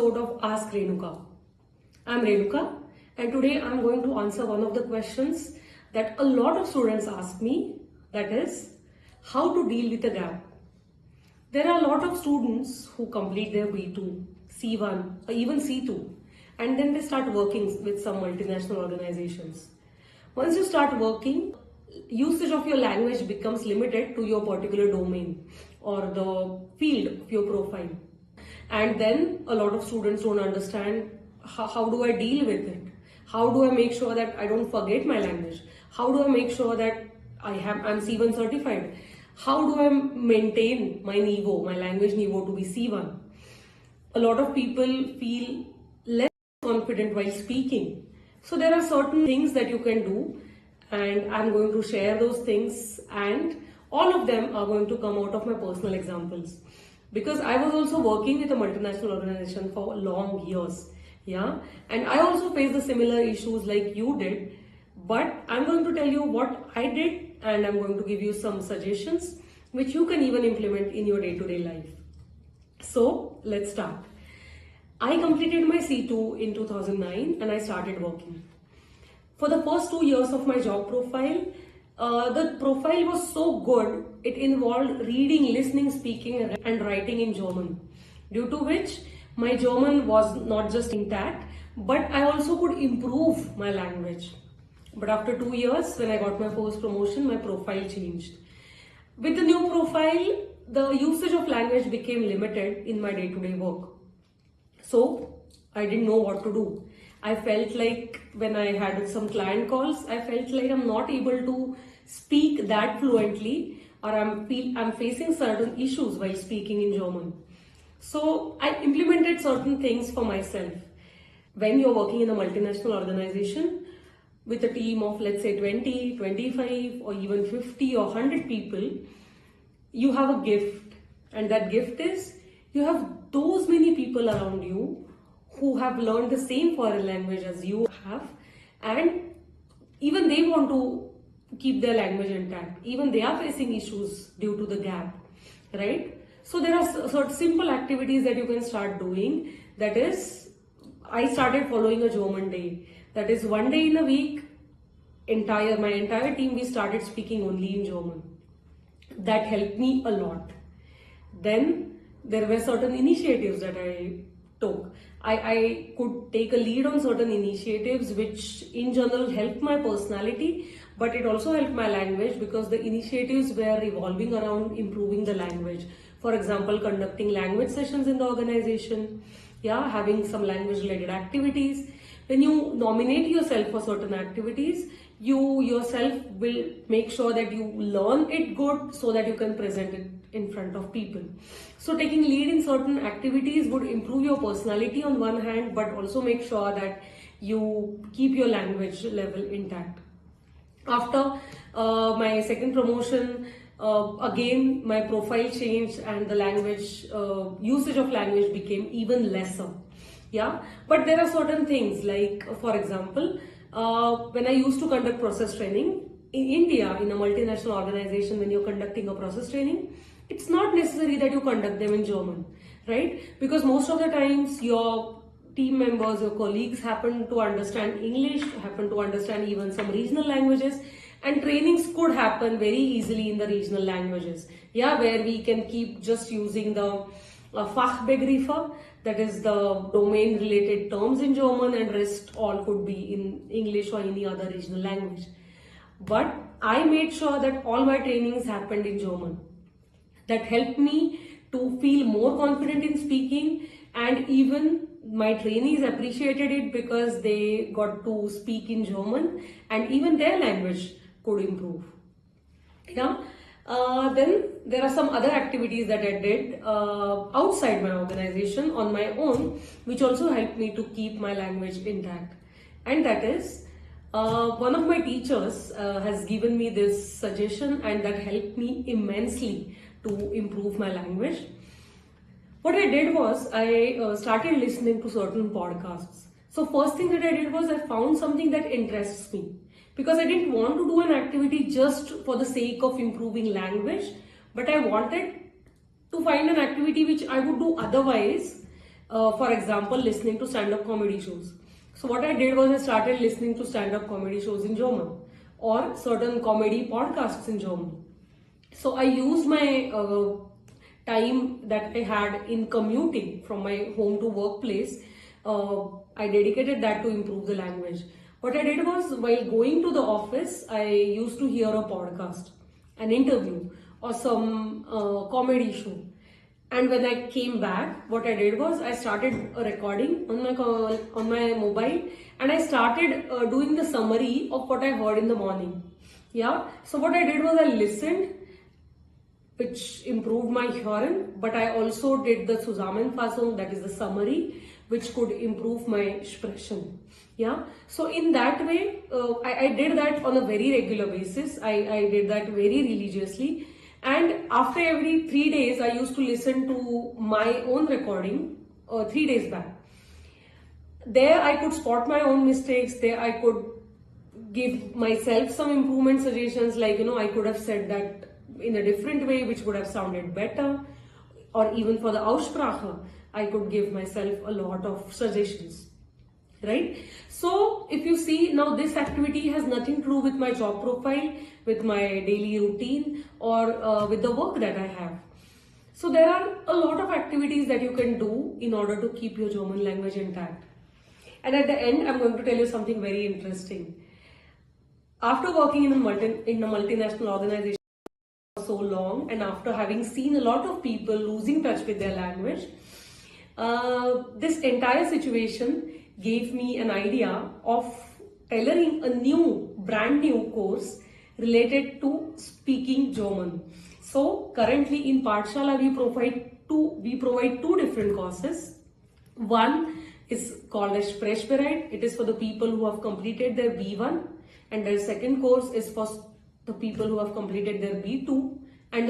episode of Ask Renuka. I'm Renuka and today I'm going to answer one of the questions that a lot of students ask me, that is, how to deal with a gap. There are a lot of students who complete their B2, C1 or even C2 and then they start working with some multinational organizations. Once you start working, usage of your language becomes limited to your particular domain or the field of your profile. And then a lot of students don't understand how do I deal with it? How do I make sure that I don't forget my language? How do I make sure that I'm C1 certified? How do I maintain my niveau, my language niveau to be C1? A lot of people feel less confident while speaking. So there are certain things that you can do and I'm going to share those things and all of them are going to come out of my personal examples. Because I was also working with a multinational organization for long years. Yeah, and I also faced the similar issues like you did, but I'm going to tell you what I did and I'm going to give you some suggestions which you can even implement in your day-to-day life. So let's start. I completed my C2 in 2009 and I started working. For the first 2 years of my job profile, the profile was so good, it involved reading, listening, speaking and writing in German, due to which my German was not just intact, but I also could improve my language. But after 2 years, when I got my first promotion, my profile changed. With the new profile, the usage of language became limited in my day-to-day work. So I didn't know what to do. I felt like when I had some client calls, I felt like I'm not able to speak that fluently or I'm facing certain issues while speaking in German. So I implemented certain things for myself. When you're working in a multinational organization with a team of let's say 20, 25 or even 50 or 100 people, you have a gift, and that gift is you have those many people around you who have learned the same foreign language as you have, and even they want to keep their language intact. Even they are facing issues due to the gap, right? So there are sort of simple activities that you can start doing. That is, I started following a German day. That is, one day in a week, my entire team, we started speaking only in German. That helped me a lot. Then there were certain initiatives that I took. I could take a lead on certain initiatives which in general helped my personality, but it also helped my language because the initiatives were revolving around improving the language. For example, conducting language sessions in the organization, having some language related activities. When you nominate yourself for certain activities, you yourself will make sure that you learn it good so that you can present it in front of people. So taking lead in certain activities would improve your personality on one hand, but also make sure that you keep your language level intact. After my second promotion, again my profile changed and the language usage of language became even lesser. But there are certain things like, for example, when I used to conduct process training in India, in a multinational organization, when you're conducting a process training, it's not necessary that you conduct them in German, right? Because most of the times your team members, your colleagues happen to understand English, happen to understand even some regional languages, and trainings could happen very easily in the regional languages. Where we can keep just using the Fachbegriffe, that is the domain related terms in German, and rest all could be in English or any other regional language. But I made sure that all my trainings happened in German. That helped me to feel more confident in speaking, and even my trainees appreciated it because they got to speak in German and even their language could improve. Then there are some other activities that I did outside my organization on my own, which also helped me to keep my language intact. And that is, one of my teachers has given me this suggestion and that helped me immensely to improve my language. What I did was I started listening to certain podcasts. So first thing that I did was I found something that interests me, because I didn't want to do an activity just for the sake of improving language, but I wanted to find an activity which I would do otherwise For example, listening to stand-up comedy shows. So what I did was I started listening to stand-up comedy shows in German or certain comedy podcasts in German. So I used my time that I had in commuting from my home to workplace. I dedicated that to improve the language. What I did was, while going to the office, I used to hear a podcast, an interview, or some comedy show. And when I came back, what I did was I started a recording on my mobile, and I started doing the summary of what I heard in the morning. Yeah. So what I did was I listened, which improved my hearing, but I also did the Zusammenfassung, that is the summary, which could improve my expression. Yeah. So in that way, I did that on a very regular basis. I did that very religiously. And after every 3 days, I used to listen to my own recording 3 days back. There I could spot my own mistakes. There I could give myself some improvement suggestions, like, I could have said that in a different way, which would have sounded better. Or even for the Aussprache, I could give myself a lot of suggestions. Right? So if you see, now this activity has nothing to do with my job profile, with my daily routine, or with the work that I have. So there are a lot of activities that you can do in order to keep your German language intact. And at the end, I'm going to tell you something very interesting. After working in a multinational organization for so long, and after having seen a lot of people losing touch with their language, this entire situation gave me an idea of tailoring a brand new course related to speaking German. So currently in Pathshala we provide two different courses. One is called as Sprechbereit. It is for the people who have completed their B1, and the second course is for the people who have completed their B2.